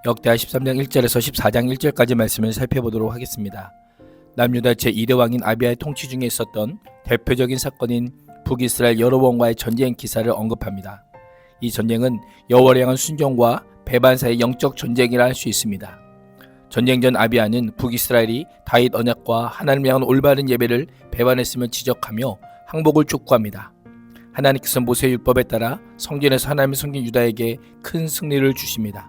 역대하 13장 1절에서 14장 1절까지 말씀을 살펴보도록 하겠습니다. 남유다 제2대 왕인 아비야의 통치 중에 있었던 대표적인 사건인 북이스라엘 여로보암과의 전쟁 기사를 언급합니다. 이 전쟁은 여호와를 향한 순종과 배반 사이의 영적 전쟁이라 할 수 있습니다. 전쟁 전 아비야는 북이스라엘이 다윗 언약과 하나님을 향한 올바른 예배를 배반했음을 지적하며 항복을 촉구합니다. 하나님께서 모세의 율법에 따라 성전에서 하나님의 섬긴 유다에게 큰 승리를 주십니다.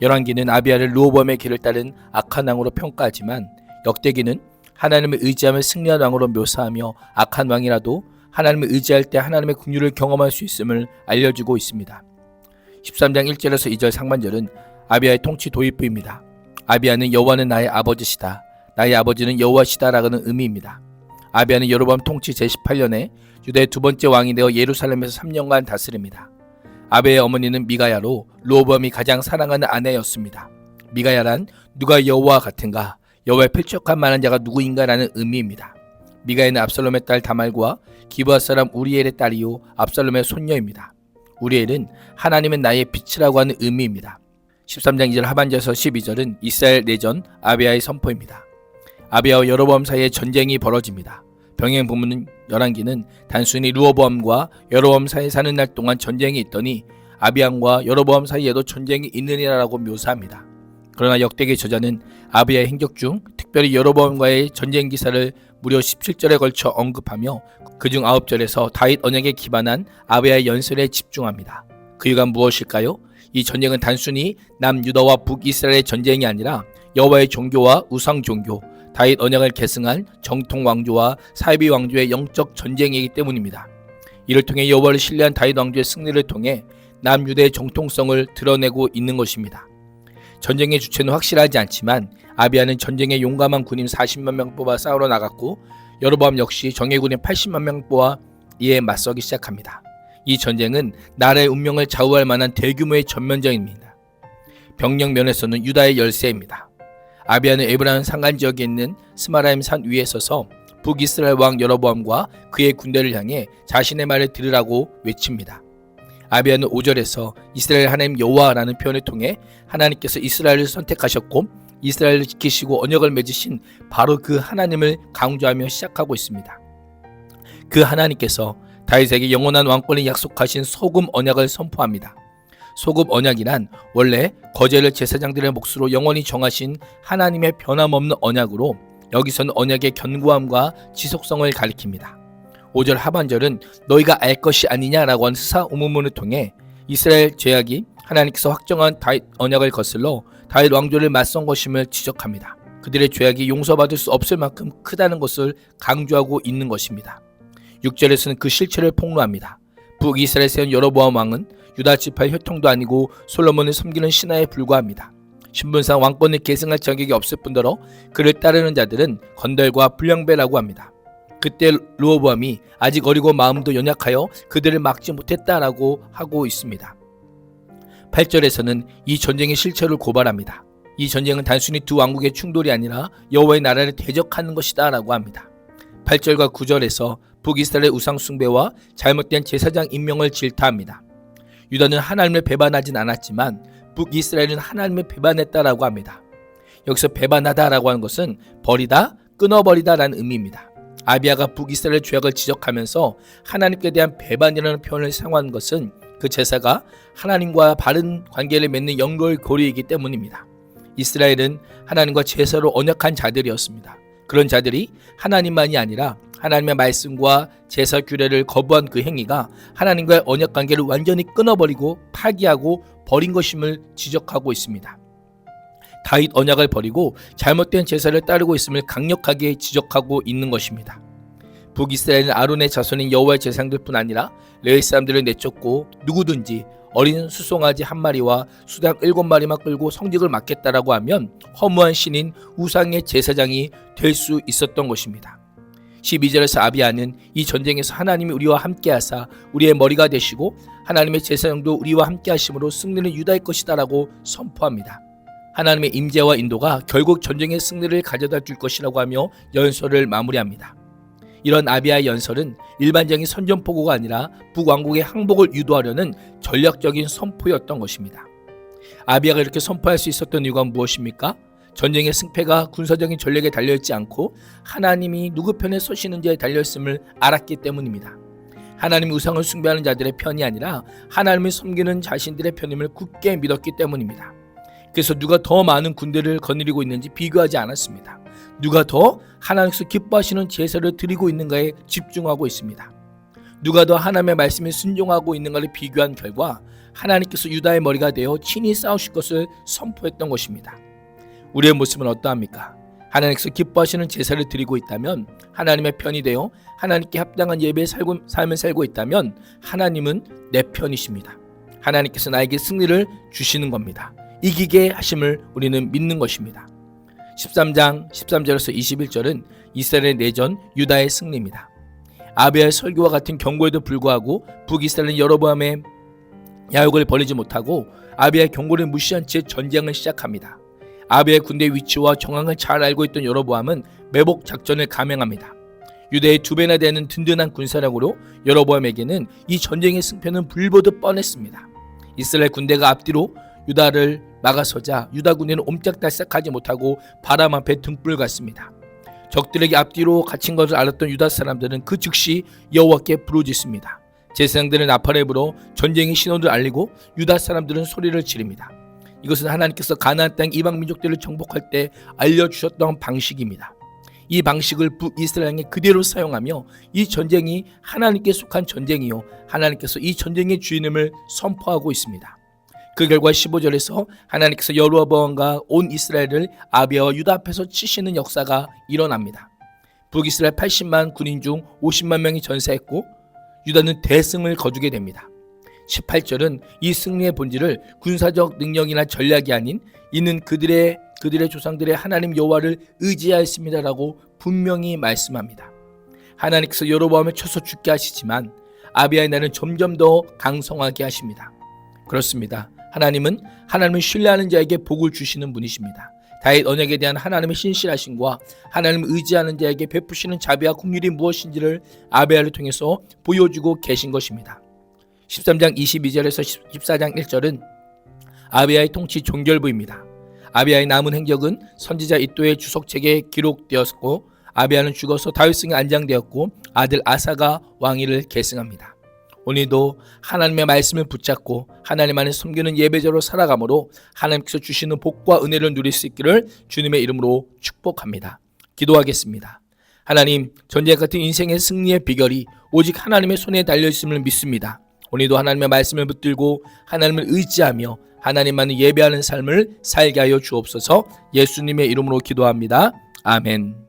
열왕기는 아비야를 르호보암의 길을 따른 악한 왕으로 평가하지만 역대기는 하나님을 의지하며 승리한 왕으로 묘사하며 악한 왕이라도 하나님을 의지할 때 하나님의 긍휼을 경험할 수 있음을 알려주고 있습니다. 13장 1절에서 2절 상반절은 아비야의 통치 도입부입니다. 아비야는 여호와는 나의 아버지시다. 나의 아버지는 여호와시다라는 의미입니다. 아비야는 여로보암 통치 제18년에 유다의 두 번째 왕이 되어 예루살렘에서 3년간 다스립니다. 아비야의 어머니는 미가야로 르호보암이 가장 사랑하는 아내였습니다. 미가야란 누가 여호와와 같은가, 여호와의 필적할 만한 자가 누구인가라는 의미입니다. 미가야는 압살롬의 딸 다말과 기브아 사람 우리엘의 딸이요 압살롬의 손녀입니다. 우리엘은 하나님은 나의 빛이라고 하는 의미입니다. 13장 2절 하반절에서 12절은 이스라엘 내전 아비야의 선포입니다. 아비야와 여로보암 사이에 전쟁이 벌어집니다. 병행 본문 열왕기는 단순히 르호보암과 여로보암 사이에 사는 날 동안 전쟁이 있더니 아비야와 여로보암 사이에도 전쟁이 있느니라라고 묘사합니다. 그러나 역대기 저자는 아비야의 행적 중 특별히 여로보암과의 전쟁 기사를 무려 17절에 걸쳐 언급하며 그중 9절에서 다윗 언약에 기반한 아비야의 연설에 집중합니다. 그 이유가 무엇일까요? 이 전쟁은 단순히 남유다와 북이스라엘의 전쟁이 아니라 여호와의 종교와 우상 종교, 다윗 언약을 계승한 정통 왕조와 사이비 왕조의 영적 전쟁이기 때문입니다. 이를 통해 여호와를 신뢰한 다윗 왕조의 승리를 통해 남유다의 정통성을 드러내고 있는 것입니다. 전쟁의 주체는 확실하지 않지만 아비야는 전쟁에 용감한 군인 40만 명 뽑아 싸우러 나갔고 여로보암 역시 정예군인 80만 명 뽑아 이에 맞서기 시작합니다. 이 전쟁은 나라의 운명을 좌우할 만한 대규모의 전면전입니다. 병력 면에서는 유다의 열세입니다. 아비야는 에브라임 산간 지역에 있는 스마라임 산 위에 서서 북이스라엘 왕 여로보암과 그의 군대를 향해 자신의 말을 들으라고 외칩니다. 아비야는 5절에서 이스라엘 하나님 여호와라는 표현을 통해 하나님께서 이스라엘을 선택하셨고 이스라엘을 지키시고 언약을 맺으신 바로 그 하나님을 강조하며 시작하고 있습니다. 그 하나님께서 다윗에게 영원한 왕권을 약속하신 소금 언약을 선포합니다. 소금 언약이란 원래 거제를 제사장들의 몫으로 영원히 정하신 하나님의 변함없는 언약으로 여기서는 언약의 견고함과 지속성을 가리킵니다. 5절 하반절은 너희가 알 것이 아니냐라고 하는 스사오문문을 통해 이스라엘 죄악이 하나님께서 확정한 다윗 언약을 거슬러 다윗 왕조를 맞선 것임을 지적합니다. 그들의 죄악이 용서받을 수 없을 만큼 크다는 것을 강조하고 있는 것입니다. 6절에서는 그 실체를 폭로합니다. 북이스라엘 세운 여로보암 왕은 유다 지파의 혈통도 아니고 솔로몬을 섬기는 신하에 불과합니다. 신분상 왕권을 계승할 자격이 없을 뿐더러 그를 따르는 자들은 건달과 불량배라고 합니다. 그때 르호보암이 아직 어리고 마음도 연약하여 그들을 막지 못했다라고 하고 있습니다. 8절에서는 이 전쟁의 실체를 고발합니다. 이 전쟁은 단순히 두 왕국의 충돌이 아니라 여호와의 나라를 대적하는 것이다 라고 합니다. 8절과 9절에서 북이스라엘의 우상 숭배와 잘못된 제사장 임명을 질타합니다. 유다는 하나님을 배반하진 않았지만 북이스라엘은 하나님을 배반했다라고 합니다. 여기서 배반하다라고 하는 것은 버리다, 끊어버리다라는 의미입니다. 아비야가 북이스라엘 죄악을 지적하면서 하나님께 대한 배반이라는 표현을 사용한 것은 그 제사가 하나님과 바른 관계를 맺는 연결고리이기 때문입니다. 이스라엘은 하나님과 제사로 언약한 자들이었습니다. 그런 자들이 하나님만이 아니라 하나님의 말씀과 제사 규례를 거부한 그 행위가 하나님과의 언약 관계를 완전히 끊어버리고 파기하고 버린 것임을 지적하고 있습니다. 다윗 언약을 버리고 잘못된 제사를 따르고 있음을 강력하게 지적하고 있는 것입니다. 북이스라엘은 아론의 자손인 여호와의 제사장들뿐 아니라 레위 사람들을 내쫓고 누구든지 어린 수송아지 1마리와 수당 7마리만 끌고 성직을 맡겠다라고 하면 허무한 신인 우상의 제사장이 될 수 있었던 것입니다. 12절에서 아비야는 이 전쟁에서 하나님이 우리와 함께하사 우리의 머리가 되시고 하나님의 제사장도 우리와 함께하심으로 승리는 유다의 것이다 라고 선포합니다. 하나님의 임재와 인도가 결국 전쟁의 승리를 가져다 줄 것이라고 하며 연설을 마무리합니다. 이런 아비야의 연설은 일반적인 선전포고가 아니라 북왕국의 항복을 유도하려는 전략적인 선포였던 것입니다. 아비야가 이렇게 선포할 수 있었던 이유가 무엇입니까? 전쟁의 승패가 군사적인 전략에 달려있지 않고 하나님이 누구 편에 서시는지에 달려있음을 알았기 때문입니다. 하나님의 우상을 숭배하는 자들의 편이 아니라 하나님을 섬기는 자신들의 편임을 굳게 믿었기 때문입니다. 그래서 누가 더 많은 군대를 거느리고 있는지 비교하지 않았습니다. 누가 더 하나님께서 기뻐하시는 제사를 드리고 있는가에 집중하고 있습니다. 누가 더 하나님의 말씀에 순종하고 있는가를 비교한 결과 하나님께서 유다의 머리가 되어 친히 싸우실 것을 선포했던 것입니다. 우리의 모습은 어떠합니까? 하나님께서 기뻐하시는 제사를 드리고 있다면, 하나님의 편이 되어 하나님께 합당한 예배의 삶을 살고 있다면 하나님은 내 편이십니다. 하나님께서 나에게 승리를 주시는 겁니다. 이기게 하심을 우리는 믿는 것입니다. 13장 13절에서 21절은 이스라엘의 내전, 유다의 승리입니다. 아비야의 설교와 같은 경고에도 불구하고 북이스라엘은 여로보암의 야욕을 버리지 못하고 아비야의 경고를 무시한 채 전쟁을 시작합니다. 아비야의 군대 위치와 정황을 잘 알고 있던 여로보암은 매복 작전을 감행합니다. 유대의 2배나 되는 든든한 군사력으로 여로보암에게는 이 전쟁의 승패는 불보듯 뻔했습니다. 이스라엘 군대가 앞뒤로 유다를 막아서자 유다 군대는 옴짝달싹하지 못하고 바람 앞에 등불 같습니다. 적들에게 앞뒤로 갇힌 것을 알았던 유다 사람들은 그 즉시 여호와께 부르짖습니다. 제사장들은 나팔을 불어 전쟁의 신호를 알리고 유다 사람들은 소리를 지릅니다. 이것은 하나님께서 가나안 땅 이방 민족들을 정복할 때 알려주셨던 방식입니다. 이 방식을 북이스라엘에 그대로 사용하며 이 전쟁이 하나님께 속한 전쟁이요 하나님께서 이 전쟁의 주인임을 선포하고 있습니다. 그 결과 15절에서 하나님께서 여로보암과 온 이스라엘을 아비야와 유다 앞에서 치시는 역사가 일어납니다. 북이스라엘 80만 군인 중 50만 명이 전사했고 유다는 대승을 거두게 됩니다. 18절은 이 승리의 본질을 군사적 능력이나 전략이 아닌 이는 그들의 조상들의 하나님 여호와를 의지하였습니다라고 분명히 말씀합니다. 하나님께서 여로보암을 쳐서 죽게 하시지만 아비야의 날은 점점 더 강성하게 하십니다. 그렇습니다. 하나님은 하나님을 신뢰하는 자에게 복을 주시는 분이십니다. 다윗 언약에 대한 하나님의 신실하심과 하나님을 의지하는 자에게 베푸시는 자비와 긍휼이 무엇인지를 아비야를 통해서 보여주고 계신 것입니다. 13장 22절에서 14장 1절은 아비야의 통치 종결부입니다. 아비야의 남은 행적은 선지자 이도의 주석책에 기록되었고 아비야는 죽어서 다윗성에 안장되었고 아들 아사가 왕위를 계승합니다. 오늘도 하나님의 말씀을 붙잡고 하나님 안에 섬기는 예배자로 살아감으로 하나님께서 주시는 복과 은혜를 누릴 수 있기를 주님의 이름으로 축복합니다. 기도하겠습니다. 하나님, 전쟁 같은 인생의 승리의 비결이 오직 하나님의 손에 달려있음을 믿습니다. 오늘도 하나님의 말씀을 붙들고 하나님을 의지하며 하나님만을 예배하는 삶을 살게 하여 주옵소서. 예수님의 이름으로 기도합니다. 아멘.